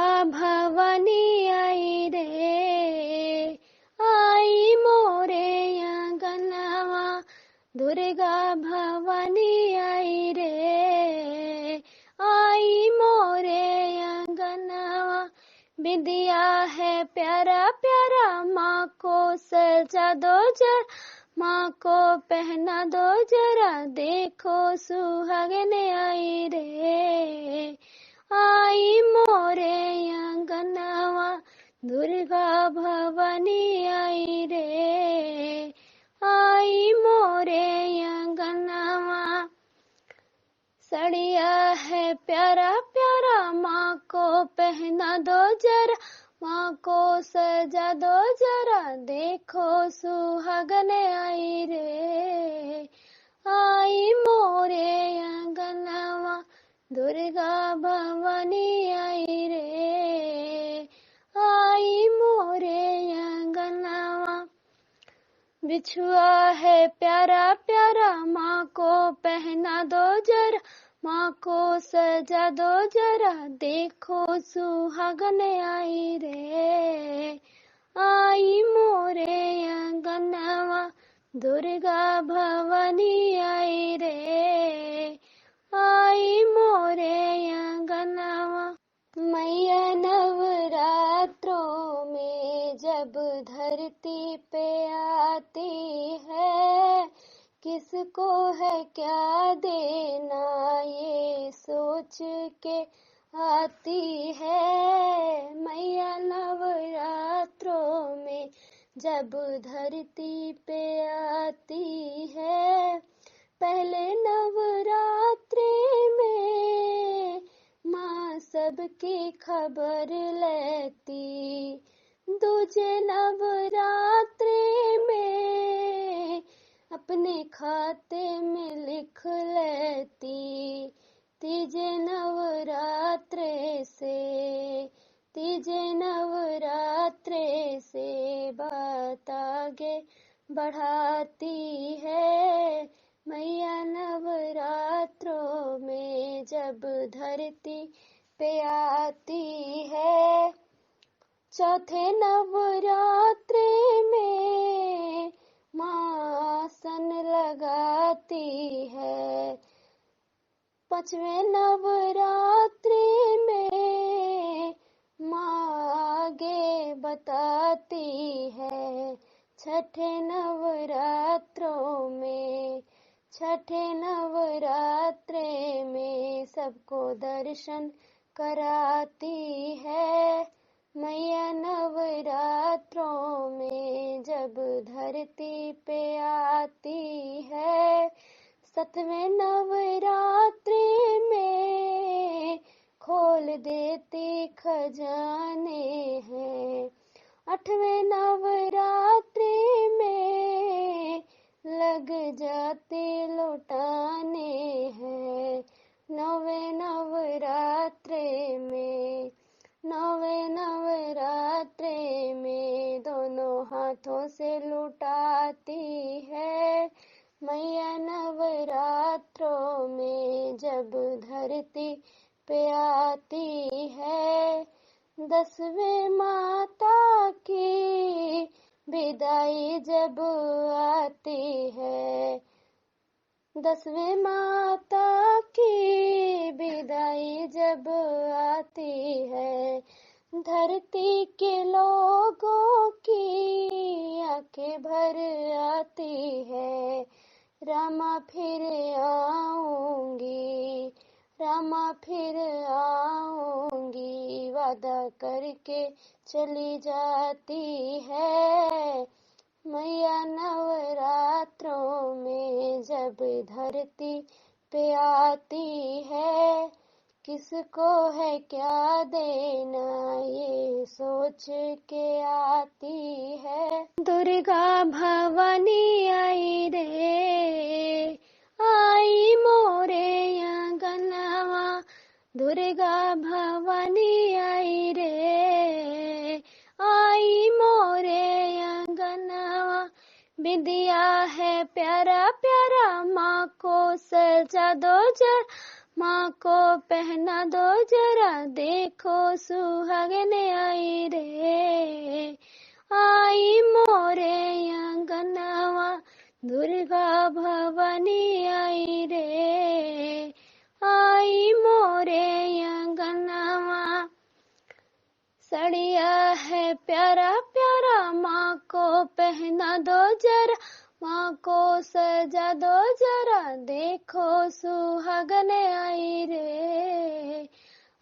भवानी आई रे, आई मोरे अंगनवा, दुर्गा भवानी आई रे, आई मोरे अंगनवा। बिंदिया है प्यारा प्यारा, माँ को सजा दो जरा, माँ को पहना दो जरा, देखो सुहागन आई रे, आई मोरे अंगनवा, दुर्गा भवानी आई रे, आई मोरे अंगनवा। सड़िया है प्यारा प्यारा, माँ को पहना दो जरा, माँ को सजा दो जरा, देखो सुहागन आई रे, आई मोरे अंगनवा, दुर्गा भवानी आई रे, आई मोरे अंगनवा। बिछुआ है प्यारा प्यारा, माँ को पहना दो जरा, माँ को सजा दो जरा, देखो सुहागन आई रे, आई मोरे अंगनवा, दुर्गा भवानी आई रे, आई मोरे अंगनवा। मैया नवरात्रों में जब धरती पे आती है, किसको है क्या देना ये सोच के आती है। मैया नवरात्रों में जब धरती पे आती है, पहले नवरात्रि में माँ सबकी खबर लेती, दूजे नवरात्रि में अपने खाते में लिख लेती, तीजे नवरात्रि से बात आगे बढ़ाती है। मैया नवरात्रों में जब धरती पे आती है, चौथे नवरात्रि में माँ आसन लगाती है, पांचवें नवरात्रि में माँ आगे बताती है। छठे नवरात्रे में सबको दर्शन कराती है। मैया नवरात्रों में जब धरती पे आती है, सतवें नवरात्रि में खोल देती खजाने हैं, आठवें नवरात्रि में लग जाते लौटाने हैं। नौवें नवरात्रे में दोनों हाथों से लुटाती है। मैया नवरात्रों में जब धरती पे आती है, 10वें माता की विदाई जब आती है, 10वें माता की विदाई जब आती है, धरती के लोगों की आंखें भर आती है। रामा फिर आऊंगी वादा करके चली जाती है। मैया नवरात्रों में जब धरती पे आती है, किसको है क्या देना ये सोच के आती है। दुर्गा भवानी आई रे, आई मोरे अंगनवा, दुर्गा भवानी आई रे, आई मोरे अंगनवा। बिंदिया है प्यारा प्यारा, माँ को सजा दो जरा, माँ को पहना दो जरा, देखो सुहागन आई रे। आई मोरे अंगनवा, दुर्गा भवानी आई रे। आई मोरे अंगनवा, सड़िया है प्यारा प्यारा, माँ को पहना दो जरा, माँ को सजा दो जरा, देखो सुहागन आई रे।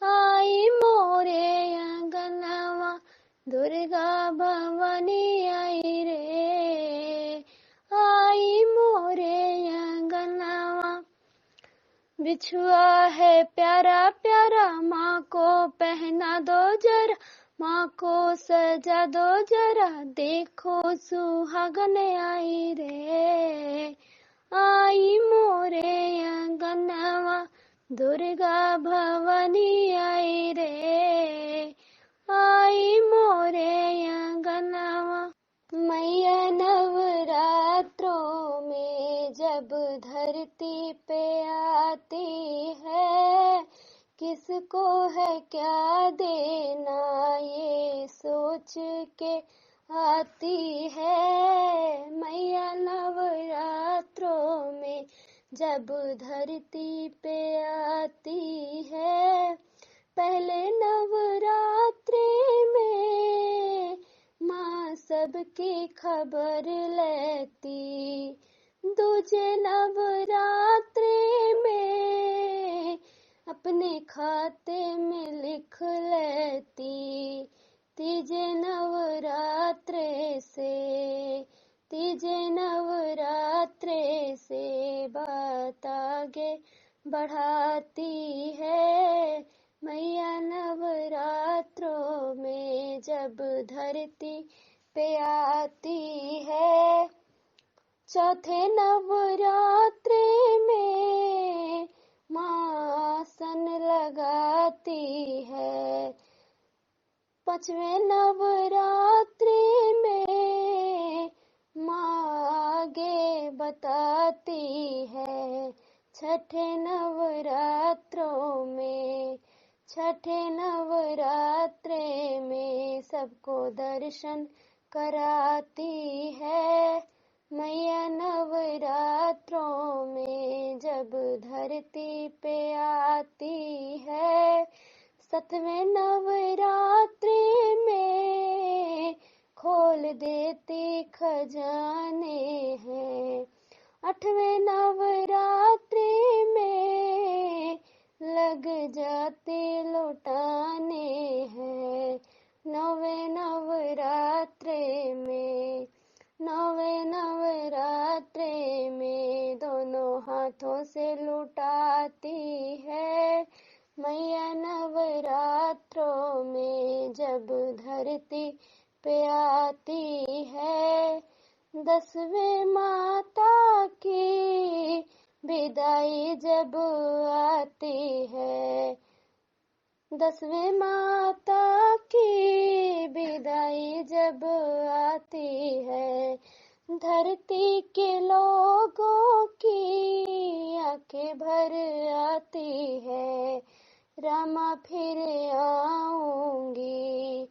आई मोरे अंगनवा, दुर्गा भवानी आई रे। आई मोरे अंगनवा, बिछुआ है प्यारा प्यारा, माँ को पहना दो जरा, माँ को सजा दो जरा, देखो सुहागन आई रे। आई मोरे अंगनवा, दुर्गा भवानी आई रे। आई मोरे अंगनवा, मैया नवरात्रों में जब धरती पे आती है, किसको है क्या देना ये सोच के आती है। मैया नवरात्रों में जब धरती पे आती है, पहले नवरात्रि में माँ सबकी खबर लेती, दूजे नवरात्रि में अपने खाते में लिख लेती। तीजे नवरात्रि से बात आगे बढ़ाती है। मैया नवरात्रों में जब धरती पे आती है, चौथे नवरात्रि में माँ आसन लगाती है। पांचवें नवरात्रि में माँ आगे बताती है। छठे नवरात्रे में सबको दर्शन कराती है। मैया नवरात्रों में जब धरती पे आती है, सतवें नवरात्रि में खोल देती खजाने हैं। आठवें नवरात्रि में लग जाते लौटाने हैं। नौवें नवरात्रे में दोनों हाथों से लुटाती है। मैया नवरात्रों में जब धरती पे आती है, 10वें माता की विदाई जब आती है। 10वें माता की विदाई जब आती है, धरती के लोगों की आंखें भर आती है। रामा फिर आऊंगी,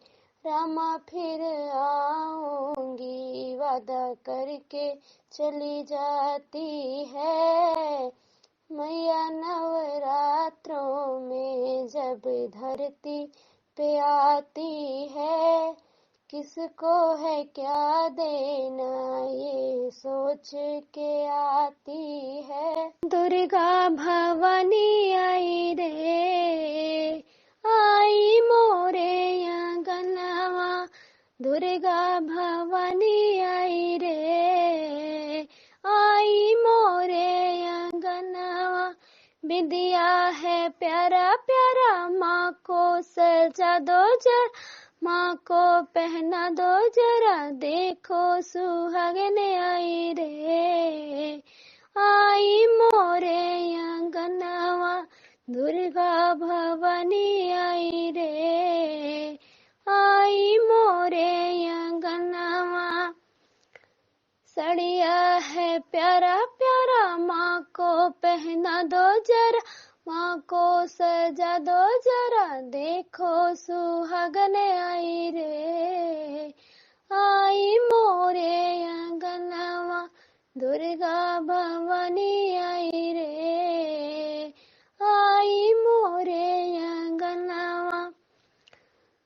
वादा करके चली जाती है। मैया नवरात्रों में जब धरती पे आती है, किसको है क्या देना ये सोच के आती है। दुर्गा भवानी आई रे, आई मोरे अंगनवा, दुर्गा भवानी आई रे। आई मोरे अंगनवा, बिंदिया है प्यारा प्यारा, माँ को सजा दो जरा, माँ को पहना दो जरा, देखो सुहागन आई रे। आई मोरे अंगनवा, दुर्गा भवानी आई रे। आई मोरे अंगनवा, सड़िया है प्यारा प्यारा, माँ को पहना दो जरा, माँ को सजा दो जरा, देखो सुहागन आई रे। आई मोरे अंगनवा, दुर्गा भवानी आई रे। आई मोरे अंगनवा,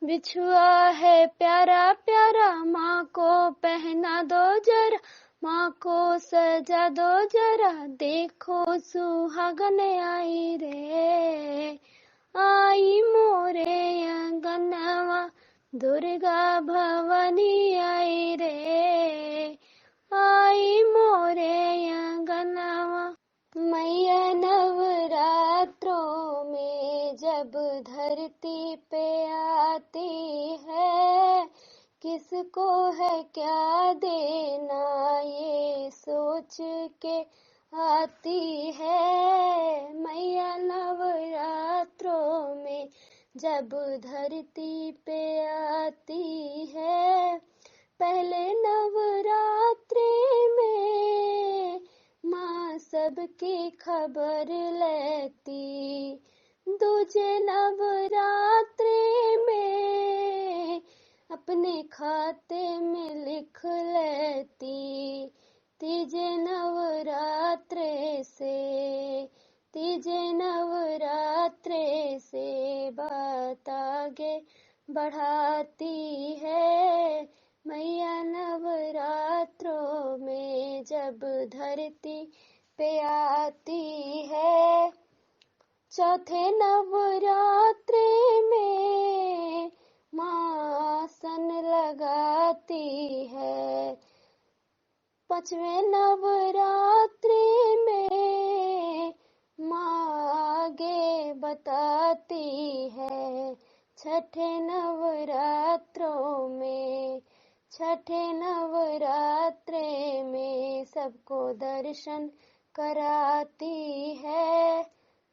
बिछुआ है प्यारा प्यारा, माँ को पहना दो जरा, माँ को सजा दो जरा, देखो सुहागन आई रे। आई मोरे अंगनवा, दुर्गा भवानी आई रे। आई मोरे अंगनवा, मैया नवरात्रों में जब धरती पे आती है, किसको है क्या देना ये सोच के आती है। मैया नवरात्रों में जब धरती पे आती है, पहले नवरात्रि में माँ सबकी खबर लेती, दूजे नवरात्रि में अपने खाते में लिख लेती। तीजे नवरात्रे से बात आगे बढ़ाती है। मैया नवरात्रों में जब धरती पे आती है, चौथे नवरात्रि में माँ आसन लगाती है। पांचवें नवरात्रि में माँ आगे बताती है। छठे नवरात्रे में सबको दर्शन कराती है।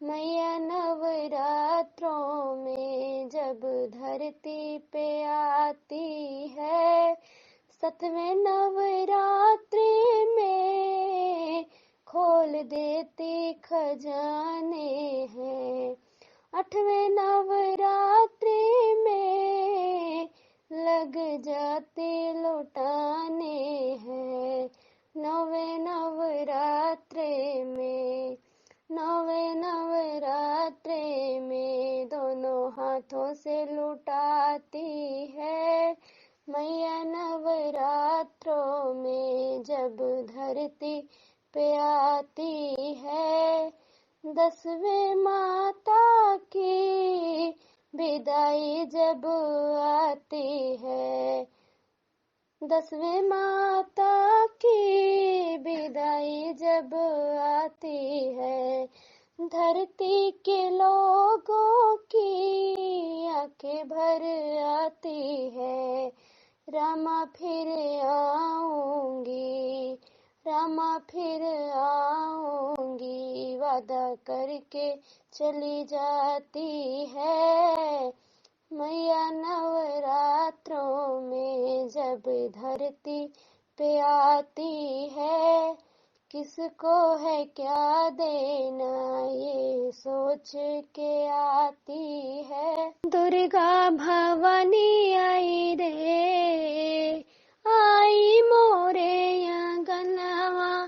मैया नवरात्रों में जब धरती पे आती है, सतवें नवरात्रि में खोल देती खजाने हैं। आठवें नवरात्रि में लग जाते लौटाने हैं। नौवें नवरात्रे में दोनों हाथों से लुटाती है। मैया नवरात्रों में जब धरती पे आती है, 10वें माता की विदाई जब आती है। 10वें माता की विदाई जब आती है, धरती के लोगों की आंखें भर आती है। रामा फिर आऊंगी, वादा करके चली जाती है। मैया नवरात्रों में जब धरती पे आती है, किसको है क्या देना ये सोच के आती है। दुर्गा भवानी आई रे, आई मोरे अंगनवा,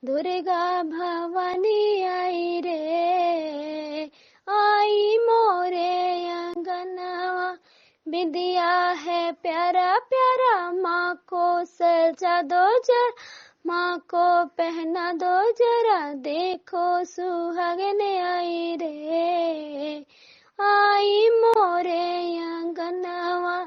दुर्गा भवानी आई रे। आई मोरे अंगनवा, बिंदिया है प्यारा प्यारा, माँ को सजा दो जरा, माँ को पहना दो जरा, देखो सुहागन आई रे। आई मोरे अंगनवा,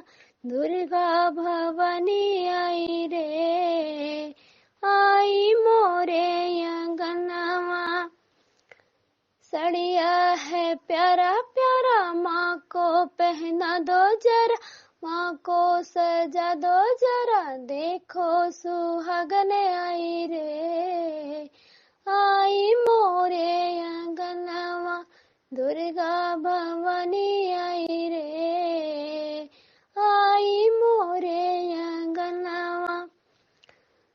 दुर्गा भवानी आई रे। आई मोरे अंगनवा, सड़िया है प्यारा प्यारा, माँ को पहना दो जरा, माँ को सजा दो जरा, देखो सुहागन आई रे। आई मोरे अंगनवा, दुर्गा भवानी आई रे। आई मोरे अंगनवा,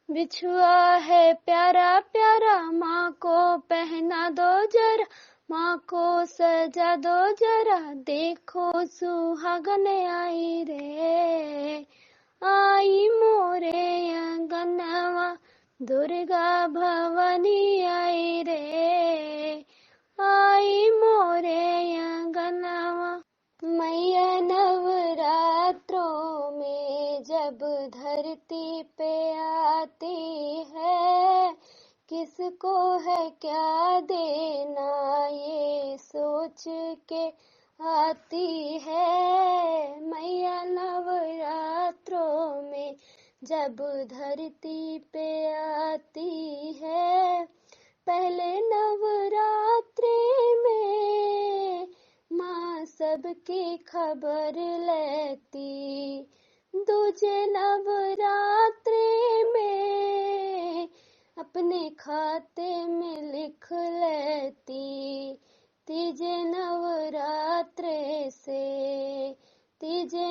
बिछुआ है प्यारा प्यारा, माँ को पहना दो जरा, माँ को सजा दो जरा, देखो सुहागन आई रे। आई मोरे अंगनवा, दुर्गा भवानी आई रे। आई मोरे अंगनवा। मैया नवरात्रों में जब धरती पे आती है, किसको है क्या देना ये सोच के आती है। मैया नवरात्रों में जब धरती पे आती है, पहले नवरात्रि में माँ सबकी खबर लेती, दूजे नवरात्रि में अपने खाते में लिख लेती। तीजे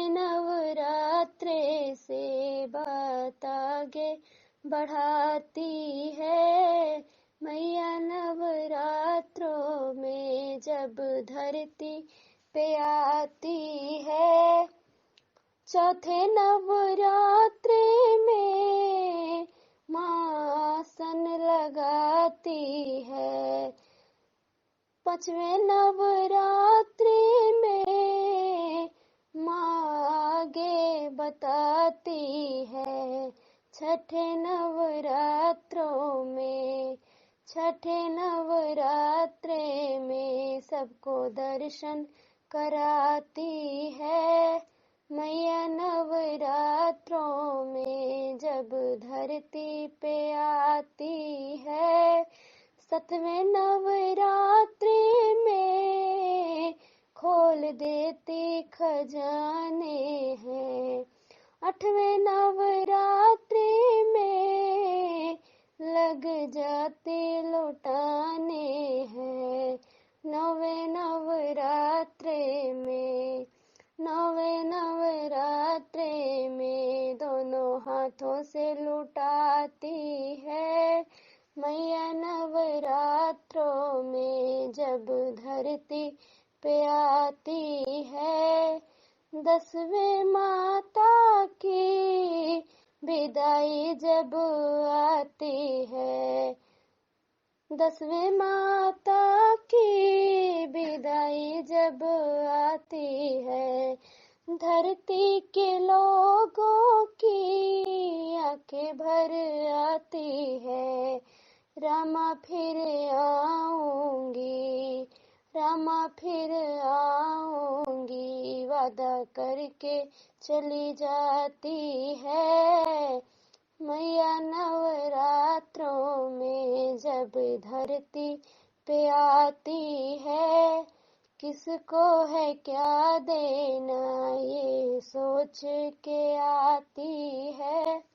नवरात्रे से बात आगे बढ़ाती है। मैया नवरात्रों में जब धरती पे आती है। चौथे नवरात्रि में माँ आसन लगाती है। पांचवें नवरात्रि में माँ आगे बताती है। छठे नवरात्रे में सबको दर्शन कराती है। मैया नवरात्रों में जब धरती पे आती है। सातवें नवरात्रि में खोल देती खजाने हैं। आठवें नवरात्रि में लग जाते लौटाने हैं। नौवें नवरात्रे में दोनों हाथों से लुटाती है। मैया नवरात्रों में जब धरती पे आती है। 10वें माता की विदाई जब आती है। 10वें माता की विदाई जब आती है। धरती के लोगों की आंखें भर आती है। रामा फिर आऊंगी, वादा करके चली जाती है। मैया नवरात्रों में जब धरती पे आती है, किसको है क्या देना ये सोच के आती है।